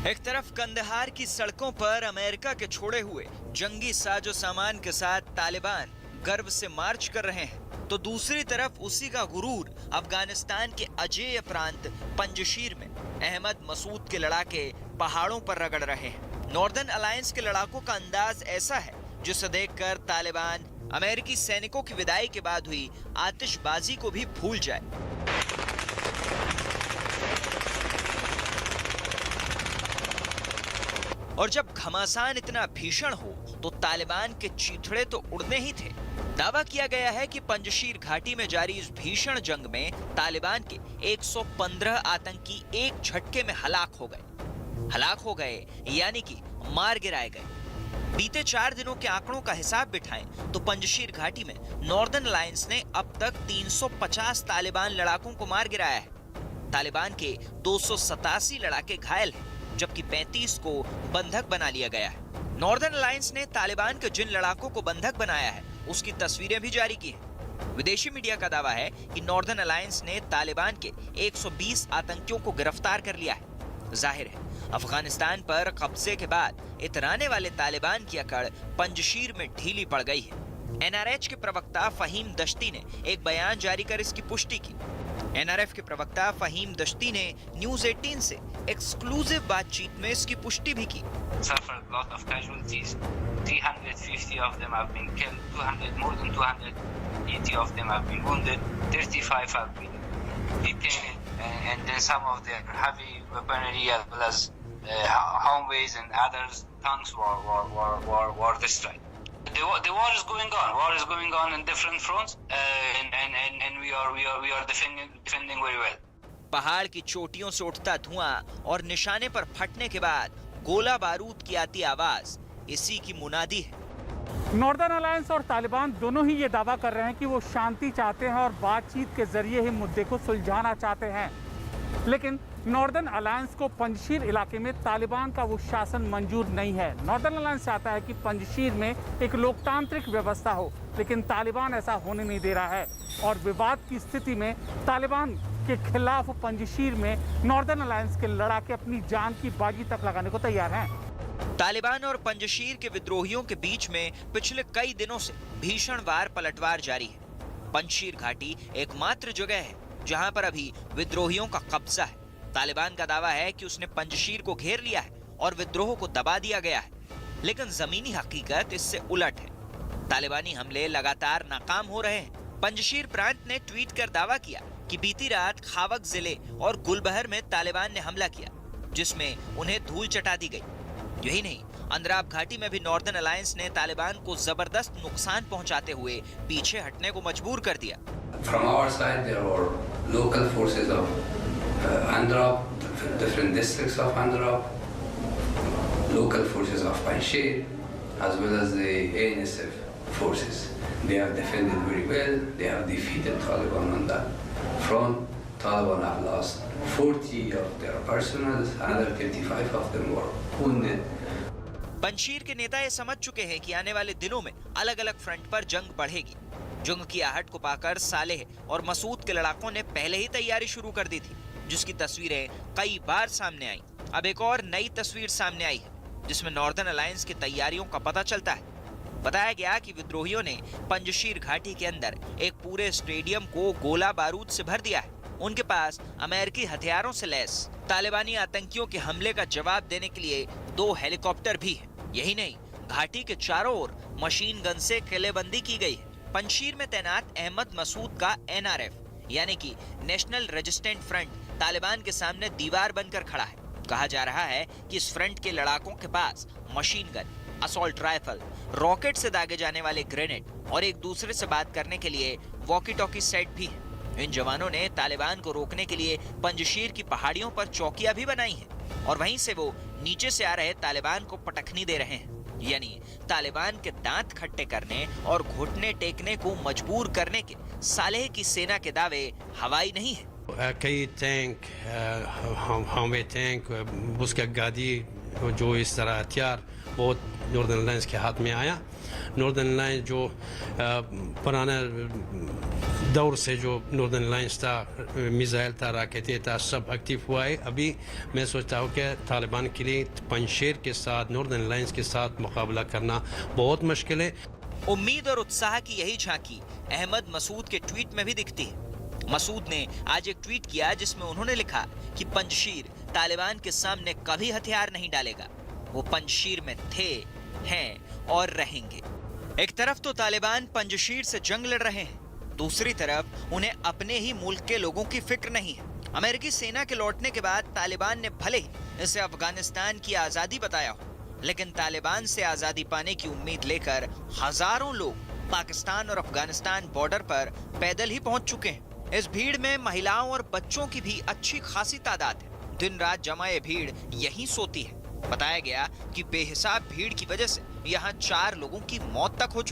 एक तरफ कंदहार की सड़कों पर अमेरिका के छोड़े हुए जंगी साजो सामान के साथ तालिबान गर्व से मार्च कर रहे हैं, तो दूसरी तरफ उसी का गुरूर अफगानिस्तान के अजेय प्रांत पंजशीर में अहमद मसूद के लड़ाके पहाड़ों पर रगड़ रहे हैं। नॉर्दर्न अलायंस के लड़ाकों का अंदाज ऐसा है जिसे देखकर तालिबान अमेरिकी सैनिकों की विदाई के बाद हुई आतिशबाजी को भी भूल जाए। और जब घमासान इतना भीषण हो तो तालिबान के चीथड़े तो उड़ने ही थे। दावा किया गया है कि पंजशीर घाटी में जारी इस भीषण जंग में तालिबान के 115 आतंकी एक झटके में हलाक हो गए यानी कि मार गिराए गए। बीते 4 दिनों के आंकड़ों का हिसाब बिठाएं तो पंजशीर घाटी में नॉर्दर्न अलायंस ने अब तक 350 तालिबान लड़ाकों को मार गिराया है। तालिबान के 287 लड़ाके घायल हैं, जबकि 35 को बंधक बना लिया गया है। नॉर्दर्न अलायंस ने तालिबान के जिन लड़ाकों को बंधक बनाया है उसकी तस्वीरें भी जारी की हैं। विदेशी मीडिया का दावा है कि नॉर्दर्न अलायंस ने तालिबान के 120 आतंकियों को गिरफ्तार कर लिया है। जाहिर है अफगानिस्तान पर कब्जे के बाद इतराने वाले तालिबान की अकड़ पंजशीर में ढीली पड़ गई है। एनआरएच के प्रवक्ता फहीम दश्ती ने एक बयान जारी कर इसकी पुष्टि की। एनआरएफ के प्रवक्ता फहीम दश्ती ने न्यूज 18 से एक्सक्लूसिव बातचीत में इसकी पुष्टि भी की। 350 of them have been killed, more than 280 of them have been wounded, 35 have been detained, and then some of their heavy weaponry as well as homeways and others tanks were destroyed. The war is going on. War is going on in different fronts, and we are defending very well. पहाड़ की चोटियों से उठता धुआं और निशाने पर फटने के बाद गोला बारूद की आती आवाज इसी की मुनादी है। नॉर्दर्न अलायंस और तालिबान दोनों ही ये दावा कर रहे हैं कि वो शांति चाहते हैं और बातचीत के जरिए ही मुद्दे को सुलझाना चाहते हैं, लेकिन नॉर्दर्न अलायंस को पंजशीर इलाके में तालिबान का वो शासन मंजूर नहीं है। नॉर्दर्न अलायंस चाहता है कि पंजशीर में एक लोकतांत्रिक व्यवस्था हो, लेकिन तालिबान ऐसा होने नहीं दे रहा है और विवाद की स्थिति में तालिबान के खिलाफ पंजशीर में नॉर्दर्न अलायंस के लड़ाके अपनी जान की बाजी तक लगाने को तैयार हैं। तालिबान और पंजशीर के विद्रोहियों के बीच में पिछले कई दिनों से भीषण वार पलटवार जारी है। पंजशीर घाटी एकमात्र जगह है जहां पर अभी विद्रोहियों का कब्जा है। तालिबान का दावा है कि उसने पंजशीर को घेर लिया है और विद्रोह को दबा दिया गया है, लेकिन जमीनी हकीकत इससे उलट है। तालिबानी हमले लगातार नाकाम हो रहे हैं। पंजशीर प्रांत ने ट्वीट कर दावा किया कि बीती रात खावक जिले और गुलबहर में तालिबान ने हमला किया, जिसमें उन्हें धूल चटा दी गई। यही नहीं, अंद्राब घाटी में भी नॉर्दर्न अलायंस ने तालिबान को जबरदस्त नुकसान पहुंचाते हुए पीछे हटने को मजबूर कर दिया। From our side, there were local forces of Andrab, different districts of Andrab, local forces of Panjshir, as well as the ANSF forces. They have defended very well. They have defeated Taliban on that front. Taliban have lost 40 of their personnel, another 35 of them were wounded. Panjshir के नेता ये समझ चुके हैं कि आने वाले दिनों में अलग अलग फ्रंट पर जंग बढ़ेगी। जंग की आहट को पाकर सालेह और मसूद के लड़ाकों ने पहले ही तैयारी शुरू कर दी थी, जिसकी तस्वीरें कई बार सामने आई। अब एक और नई तस्वीर सामने आई है, जिसमें नॉर्दर्न अलायंस की तैयारियों का पता चलता है। बताया गया कि विद्रोहियों ने पंजशीर घाटी के अंदर एक पूरे स्टेडियम को गोला बारूद से भर दिया है। उनके पास अमेरिकी हथियारों से लैस तालिबानी आतंकियों के हमले का जवाब देने के लिए 2 हेलीकॉप्टर भी हैं। यही नहीं, घाटी के चारों ओर मशीन गन से किलेबंदी की गई है। पंजशीर में तैनात अहमद मसूद का एनआरएफ यानी कि नेशनल रेजिस्टेंट फ्रंट तालिबान के सामने दीवार बनकर खड़ा है। कहा जा रहा है कि इस फ्रंट के लड़ाकों के पास machine gun, assault rifle, rocket से दागे जाने वाले ग्रेनेड और एक दूसरे से बात करने के लिए वॉकी टॉकी सेट भी है। इन जवानों ने तालिबान को रोकने के लिए पंजशीर की पहाड़ियों पर चौकियां भी बनाई हैं और वहीं से वो नीचे से आ रहे तालिबान को पटखनी दे रहे हैं, यानी तालिबान के दांत खट्टे करने और घुटने टेकने को मजबूर करने के सालेह की सेना के दावे हवाई नहीं है। कई टैंक, हमें टैंक, उसका गाड़ी, जो इस तरह हथियार बहुत नॉर्दर्न अलायंस के हाथ में आया। नॉर्दर्न अलायंस जो पुराना दौर से जो नॉर्दर्न अलायंस था, मिसाइल था, राकेटें था, सब एक्टिव हुआ है। अभी मैं सोचता हूँ कि तालिबान के लिए पंजशीर के साथ, नॉर्दर्न अलायंस के साथ मुकाबला करना बहुत मुश्किल है। उम्मीद और उत्साह की यही झांकी अहमद मसूद के ट्वीट में भी दिखती है। मसूद ने आज एक ट्वीट किया जिसमें उन्होंने लिखा कि पंजशीर तालिबान के सामने कभी हथियार नहीं डालेगा। वो पंजशीर में थे, हैं और रहेंगे। एक तरफ तो तालिबान पंजशीर से जंग लड़ रहे हैं, दूसरी तरफ उन्हें अपने ही मुल्क के लोगों की फिक्र नहीं है। अमेरिकी सेना के लौटने के बाद तालिबान ने भले ही इसे अफगानिस्तान की आजादी बताया हो, लेकिन तालिबान से आजादी पाने की उम्मीद लेकर हजारों लोग पाकिस्तान और अफगानिस्तान बॉर्डर पर पैदल ही पहुंच चुके हैं। इस भीड़ में महिलाओं और बच्चों की भी अच्छी खासी तादाद है। दिन रात जमा ये भीड़ यहीं सोती है। बताया गया कि बेहिसाब भीड़ की वजह से यहाँ 4 लोगों की मौत तक हो चुकी है।